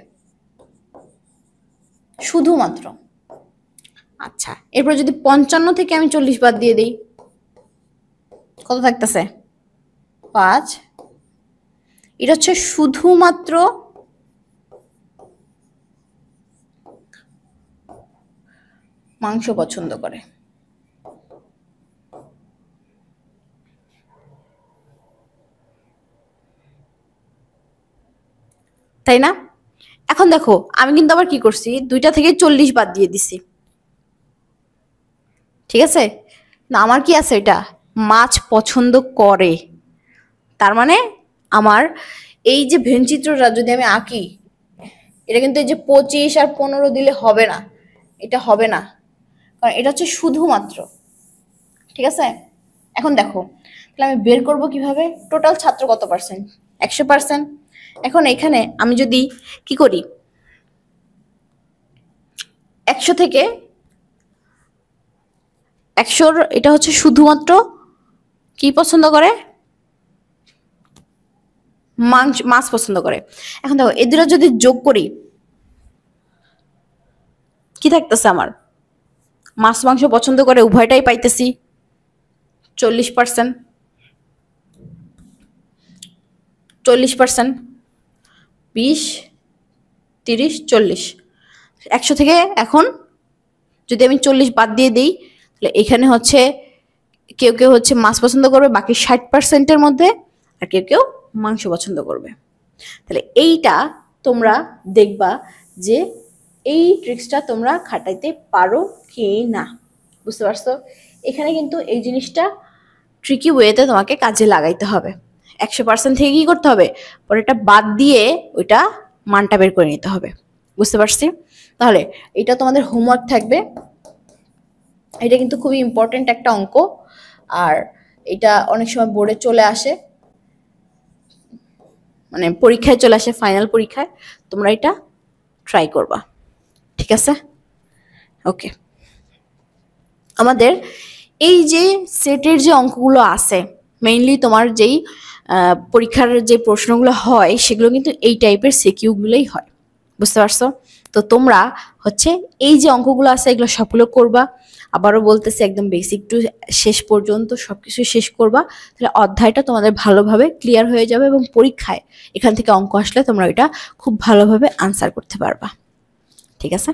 শুধুমাত্র। আচ্ছা, এরপর যদি 55 থেকে আমি 40 বাদ দিয়ে দিই, কত থাকতেছে? 5। এটা হচ্ছে শুধুমাত্র মাংস পছন্দ করে। তাই না? এখন দেখো আমি কিন্তু আবার কি করছি, 2টা থেকে 40 বাদ দিয়ে দিছি, ঠিক আছে? না, আমার কি আছে, এটা মাছ পছন্দ করে। তার মানে আমার এই যে ভেনচিত্রটা যদি আমি আঁকি, এটা কিন্তু এই যে 25 আর 15 দিলে হবে না, এটা হবে না, কারণ এটা হচ্ছে শুধুমাত্র, ঠিক আছে? এখন দেখো তাহলে আমি বের করব কিভাবে, টোটাল ছাত্র কত পার্সেন্ট? 100%। এখন এখানে আমি যদি কি করি, 100 থেকে 100, এটা হচ্ছে শুধুমাত্র কি পছন্দ করে? মাছ পছন্দ করে। এখন দেখো এদের যদি যোগ করি, কি থাকতেছে আমার? মাছ মাংস পছন্দ করে উভয়টাই পাইতেছি, 40%। 40%, 20, 30, 40। 100 থেকে এখন যদি আমি 40 বাদ দিয়ে দিই, তাহলে এখানে হচ্ছে কেউ কেউ হচ্ছে মাছ পছন্দ করবে বাকি 60%-এর মধ্যে, আর কেউ কেউ মাংস পছন্দ করবে। তাহলে এইটা তোমরা দেখবা যে এই ট্রিক্সটা তোমরা খাটাইতে পারো কি না, বুঝতে পারছো? এখানে কিন্তু এই জিনিসটা ট্রিকি ওয়েতে তোমাকে কাজে লাগাইতে হবে। 100% থেকে কি করতে হবে, পরে এটা বাদ দিয়ে ওইটা মানটা বের করে নিতে হবে, বুঝতে পারছি? তাহলে এটা তোমাদের হোমওয়ার্ক থাকবে। এটা কিন্তু খুবই ইম্পর্টেন্ট একটা অঙ্ক, আর এটা অনেক সময় বোর্ডে চলে আসে, মানে পরীক্ষায় চলে আসে, ফাইনাল পরীক্ষায়। তোমরা এটা ট্রাই করবা, ঠিক আছে? ওকে, আমাদের এই যে সেটের যে অঙ্কগুলো আছে, মেইনলি তোমার যেই পরীক্ষার যে প্রশ্নগুলো হয় সেগুলো কিন্তু এই টাইপের সিকিউগুলোই হয়, বুঝতে পারছো? তো তোমরা হচ্ছে এই যে অঙ্কগুলো আছে এগুলো সবগুলো করবা। আবারও বলতেছি, একদম বেসিক টু শেষ পর্যন্ত সবকিছু শেষ করবা, তাহলে অধ্যায়টা তোমাদের ভালোভাবে ক্লিয়ার হয়ে যাবে এবং পরীক্ষায় এখান থেকে অঙ্ক আসলে তোমরা এটা খুব ভালোভাবে আনসার করতে পারবা, ঠিক আছে?